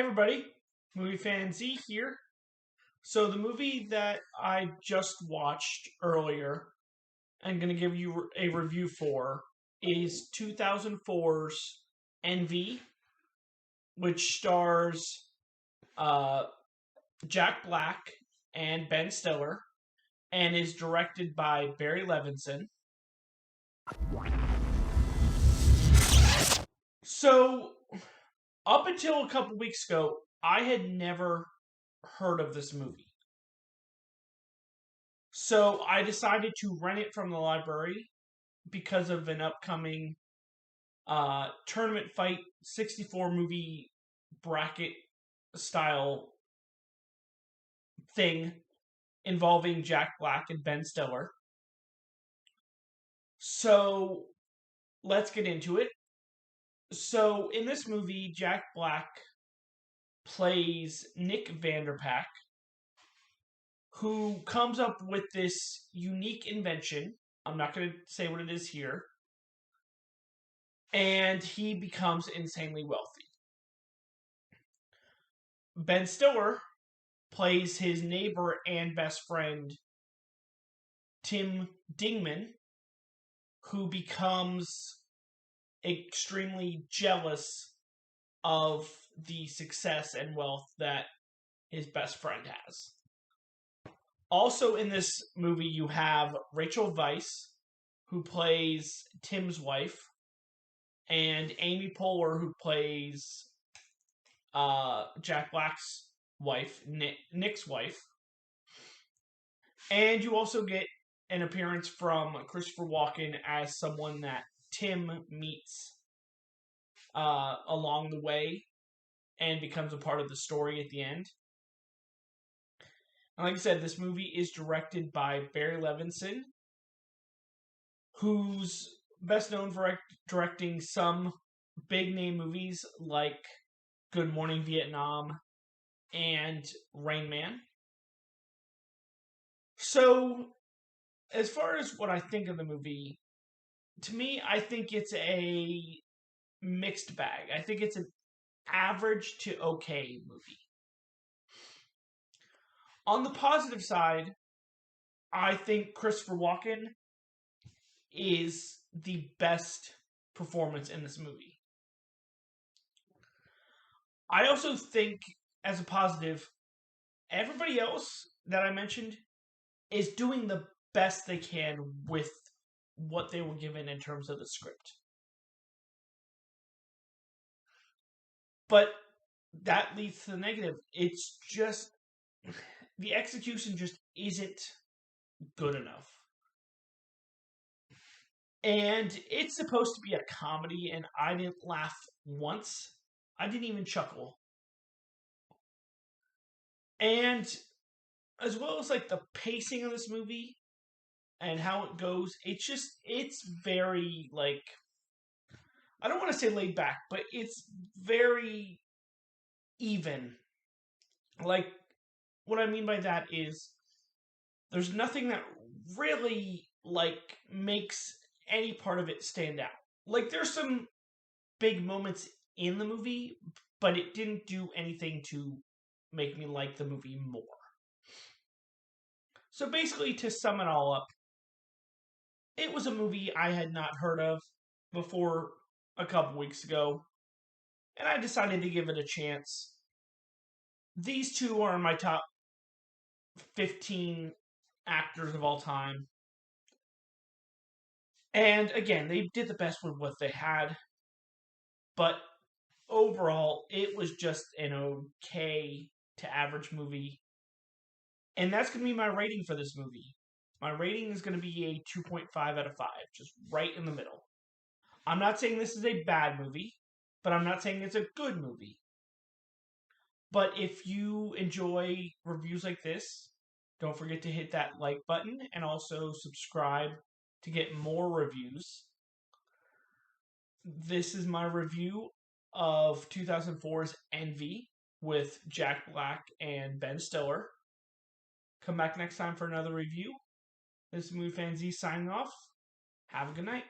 Everybody, movie fan Z here. So the movie that I just watched earlier, I'm going to give you a review for, is 2004's Envy, which stars uh, Jack Black and Ben Stiller, and is directed by Barry Levinson. So, up until a couple weeks ago, I had never heard of this movie. So I decided to rent it from the library because of an upcoming tournament fight 64 movie bracket style thing involving Jack Black and Ben Stiller. So let's get into it. So in this movie, Jack Black plays Nick Vanderpack, who comes up with this unique invention. I'm not going to say what it is here. And he becomes insanely wealthy. Ben Stiller plays his neighbor and best friend, Tim Dingman, who becomes extremely jealous of the success and wealth that his best friend has. Also in this movie, you have Rachel Weisz, who plays Tim's wife, and Amy Poehler, who plays Jack Black's wife, Nick's wife. And you also get an appearance from Christopher Walken as someone that Tim meets along the way and becomes a part of the story at the end. And like I said, this movie is directed by Barry Levinson, who's best known for directing some big name movies like Good Morning Vietnam and Rain Man. So, as far as what I think of the movie, to me, I think it's a mixed bag. I think it's an average to okay movie. On the positive side, I think Christopher Walken is the best performance in this movie. I also think, as a positive, everybody else that I mentioned is doing the best they can with what they were given in terms of the script. But that leads to the negative. It's just the execution just isn't good enough. And it's supposed to be a comedy, and I didn't laugh once. I didn't even chuckle. And as well as like the pacing of this movie and how it goes, it's very like, I don't want to say laid back, but it's very even. Like, what I mean by that is there's nothing that really like makes any part of it stand out. Like, there's some big moments in the movie, but it didn't do anything to make me like the movie more. So basically, to sum it all up, it was a movie I had not heard of before a couple weeks ago, and I decided to give it a chance. These two are in my top 15 actors of all time. And again, they did the best with what they had, but overall, it was just an okay to average movie. And that's going to be my rating for this movie. My rating is going to be a 2.5 out of 5, just right in the middle. I'm not saying this is a bad movie, but I'm not saying it's a good movie. But if you enjoy reviews like this, don't forget to hit that like button and also subscribe to get more reviews. This is my review of 2004's Envy with Jack Black and Ben Stiller. Come back next time for another review. This is Movie Fan Z signing off. Have a good night.